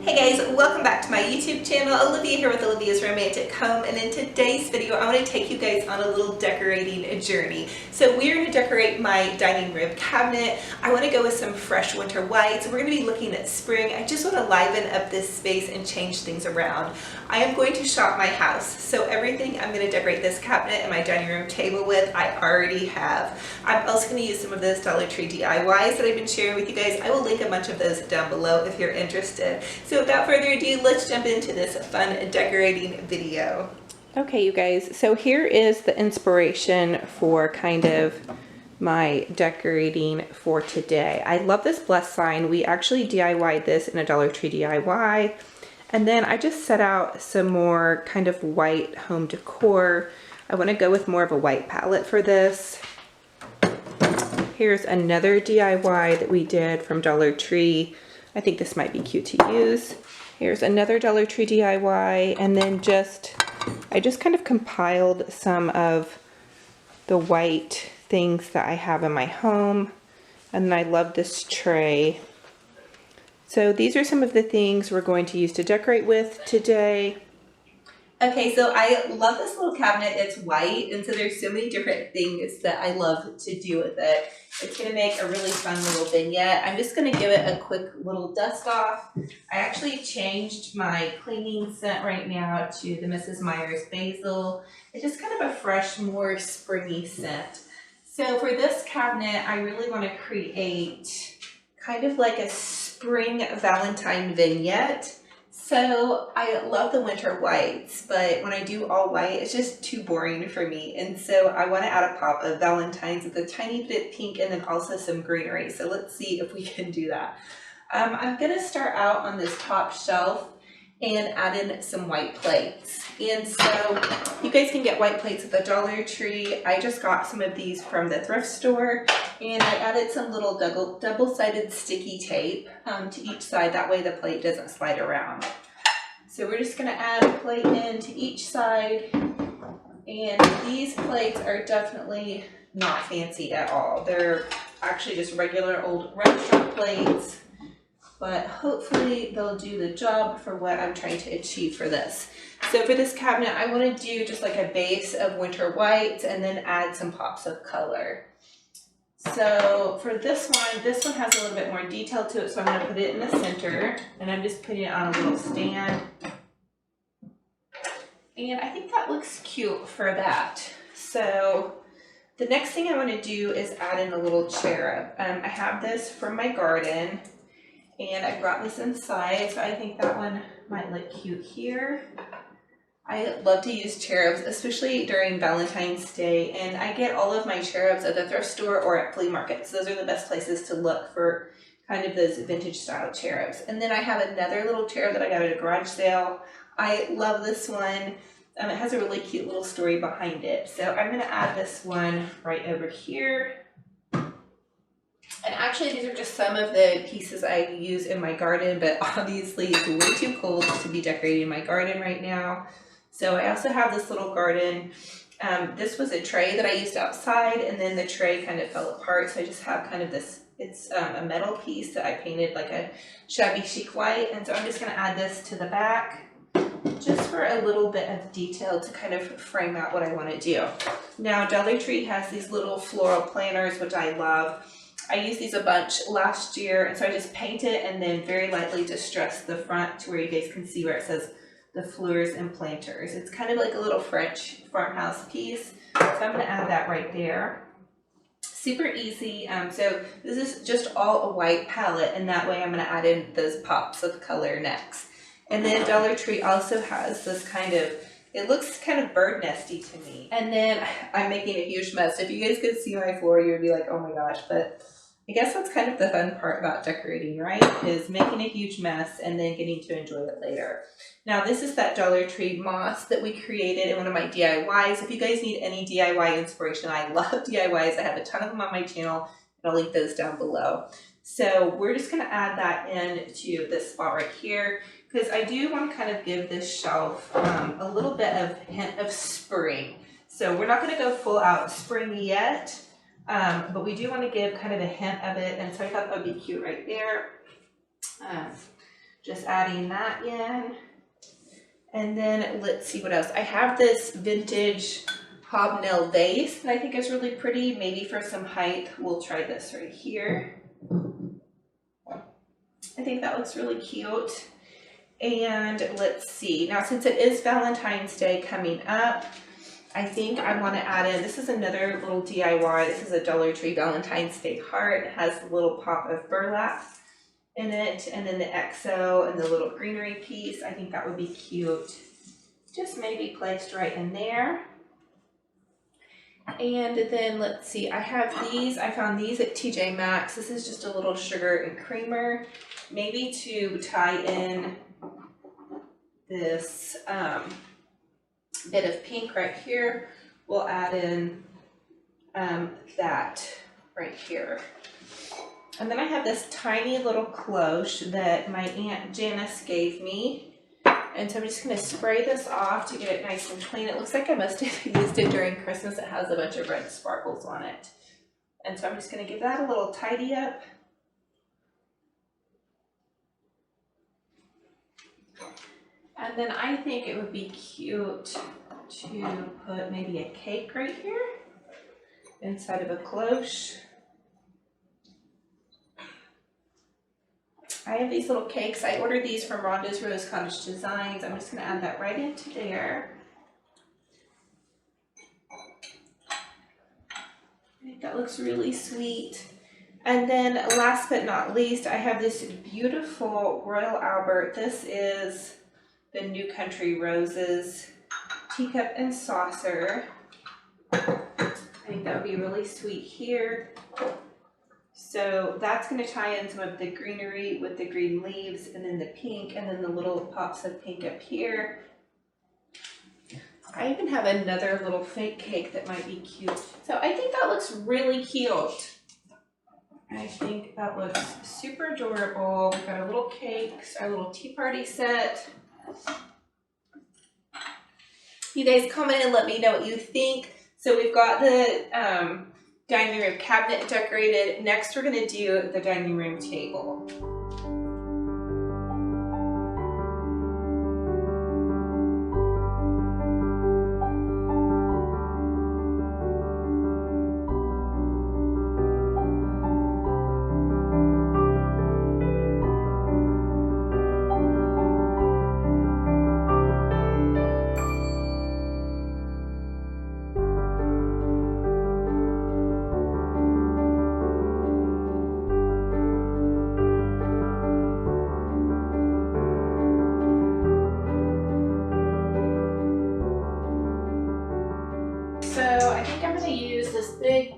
Hey guys, welcome back to my YouTube channel. Olivia here with Olivia's Romantic Home, and in today's video I want to take you guys on a little decorating journey. So we're going to decorate my dining room cabinet. I want to go with some fresh winter whites. We're going to be looking at spring. I just want to liven up this space and change things around. I am going to shop my house, so everything I'm going to decorate this cabinet and my dining room table with, I already have. I'm also going to use some of those Dollar Tree DIYs that I've been sharing with you guys. I will link a bunch of those down below if you're interested. So without further ado, let's jump into this fun decorating video. Okay, you guys, so here is the inspiration for kind of my decorating for today. I love this bless sign. We actually DIY'd this in a Dollar Tree DIY. And then I just set out some more kind of white home decor. I want to go with more of a white palette for this. Here's another DIY that we did from Dollar Tree. I think this might be cute to use. Here's another Dollar Tree DIY, and then I just kind of compiled some of the white things that I have in my home, and I love this tray. So these are some of the things we're going to use to decorate with today. Okay, so I love this little cabinet. It's white, and so there's so many different things that I love to do with it. It's going to make a really fun little vignette. I'm just going to give it a quick little dust off. I actually changed my cleaning scent right now to the Mrs. Meyer's Basil. It's just kind of a fresh, more springy scent. So for this cabinet, I really want to create kind of like a spring Valentine vignette. So I love the winter whites, but when I do all white, it's just too boring for me. And so I want to add a pop of Valentine's with a tiny bit of pink and then also some greenery. So let's see if we can do that. I'm going to start out on this top shelf and add in some white plates. And so you guys can get white plates at the Dollar Tree. I just got some of these from the thrift store, and I added some little double-sided sticky tape to each side. That way the plate doesn't slide around. So we're just going to add a plate in to each side, and these plates are definitely not fancy at all. They're actually just regular old restaurant plates, but hopefully they'll do the job for what I'm trying to achieve for this. So for this cabinet, I want to do just like a base of winter whites and then add some pops of color. So for this one has a little bit more detail to it, so I'm going to put it in the center, and I'm just putting it on a little stand. And I think that looks cute for that. So the next thing I want to do is add in a little cherub. I have this from my garden, and I brought this inside, so I think that one might look cute here. I love to use cherubs, especially during Valentine's Day, and I get all of my cherubs at the thrift store or at flea markets. Those are the best places to look for kind of those vintage style cherubs. And then I have another little cherub that I got at a garage sale. I love this one. It has a really cute little story behind it. So I'm going to add this one right over here. And actually, these are just some of the pieces I use in my garden, but obviously it's way too cold to be decorating my garden right now. So I also have this little garden. This was a tray that I used outside, and then the tray kind of fell apart. So I just have kind of this, it's a metal piece that I painted like a Shabby Chic white. And so I'm just going to add this to the back just for a little bit of detail to kind of frame out what I want to do. Now, Dollar Tree has these little floral planners, which I love. I used these a bunch last year, and so I just paint it and then very lightly distress the front to where you guys can see where it says the fleurs and planters. It's kind of like a little French farmhouse piece, so I'm going to add that right there. Super easy. So this is just all a white palette, and that way I'm going to add in those pops of color next. And then Dollar Tree also has this kind of, it looks kind of bird nesty to me. And then I'm making a huge mess. If you guys could see my floor, you would be like, oh my gosh. But I guess that's kind of the fun part about decorating, right? Is making a huge mess and then getting to enjoy it later. Now, this is that Dollar Tree moss that we created in one of my DIYs. If you guys need any DIY inspiration, I love DIYs. I have a ton of them on my channel, and I'll link those down below. So we're just going to add that into this spot right here, because I do want to kind of give this shelf a little bit of hint of spring. So we're not going to go full out springy yet, but we do want to give kind of a hint of it, and so I thought that would be cute right there. Just adding that in. And then let's see what else. I have this vintage hobnail vase that I think is really pretty. Maybe for some height, we'll try this right here. I think that looks really cute. And let's see, now since it is Valentine's Day coming up, I think I want to add in, this is another little DIY. This is a Dollar Tree Valentine's Day heart. It has a little pop of burlap in it, and then the XO and the little greenery piece. I think that would be cute. Just maybe placed right in there. And then let's see, I have these, I found these at TJ Maxx. This is just a little sugar and creamer, maybe to tie in this bit of pink right here. We'll add in that right here. And then I have this tiny little cloche that my Aunt Janice gave me. And so I'm just gonna spray this off to get it nice and clean. It looks like I must have used it during Christmas. It has a bunch of red sparkles on it. And so I'm just gonna give that a little tidy up. And then I think it would be cute to put maybe a cake right here inside of a cloche. I have these little cakes. I ordered these from Rhonda's Rose Cottage Designs. I'm just going to add that right into there. I think that looks really sweet. And then last but not least, I have this beautiful Royal Albert. This is the New Country Roses teacup and saucer. I think that would be really sweet here. So that's going to tie in some of the greenery with the green leaves, and then the pink, and then the little pops of pink up here. I even have another little fake cake that might be cute. So I think that looks really cute. I think that looks super adorable. We've got our little cakes, our little tea party set. You guys comment and let me know what you think. So we've got the dining room cabinet decorated. Next, we're gonna do the dining room table.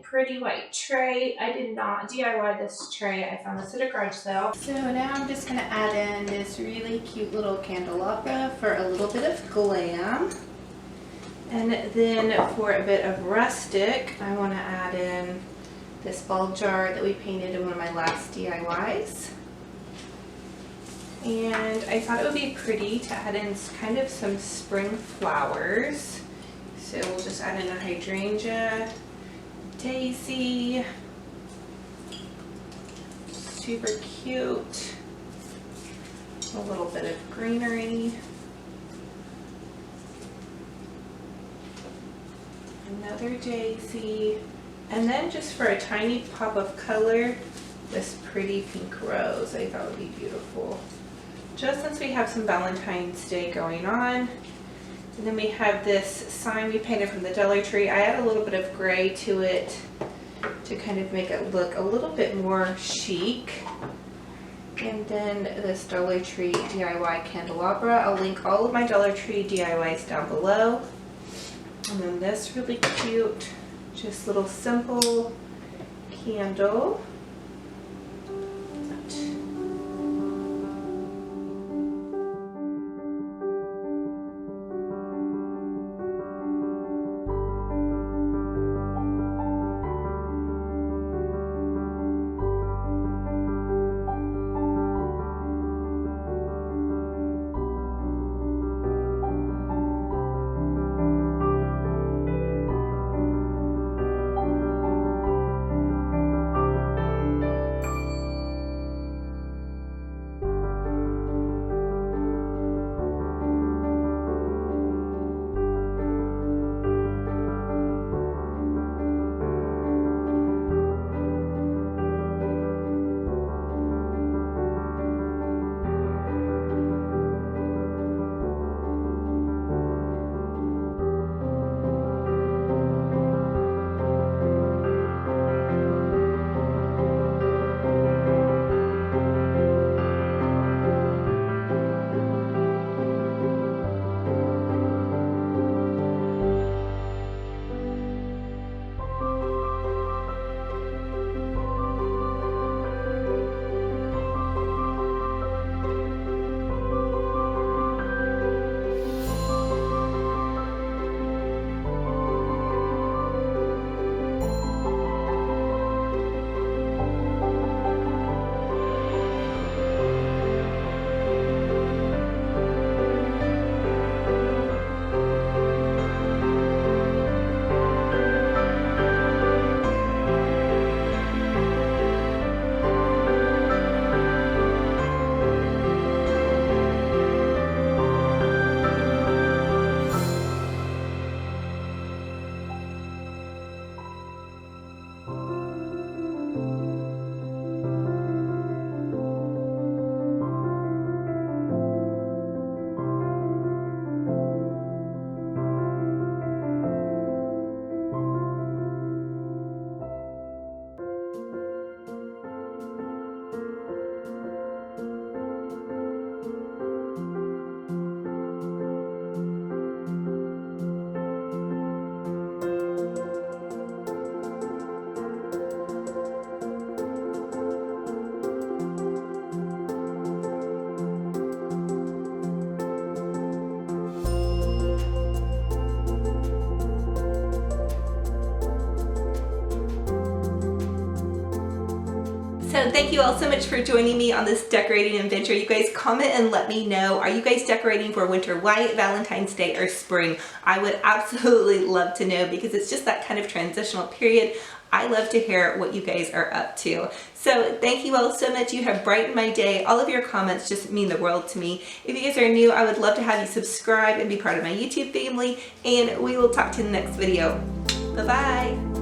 Pretty white tray. I did not DIY this tray. I found this at a garage sale. So now I'm just going to add in this really cute little candelabra for a little bit of glam. And then for a bit of rustic, I want to add in this ball jar that we painted in one of my last DIYs. And I thought it would be pretty to add in kind of some spring flowers. So we'll just add in a hydrangea, daisy, super cute, a little bit of greenery, another daisy, and then just for a tiny pop of color, this pretty pink rose I thought would be beautiful. Just since we have some Valentine's Day going on. And then we have this sign we painted from the Dollar Tree. I add a little bit of gray to it to kind of make it look a little bit more chic. And then this Dollar Tree DIY candelabra. I'll link all of my Dollar Tree DIYs down below. And then this really cute, just little simple candle. So thank you all so much for joining me on this decorating adventure. You guys comment and let me know, are you guys decorating for winter white, Valentine's Day, or spring? I would absolutely love to know because it's just that kind of transitional period. I love to hear what you guys are up to. So thank you all so much. You have brightened my day. All of your comments just mean the world to me. If you guys are new, I would love to have you subscribe and be part of my YouTube family, and we will talk to you in the next video. Bye-bye.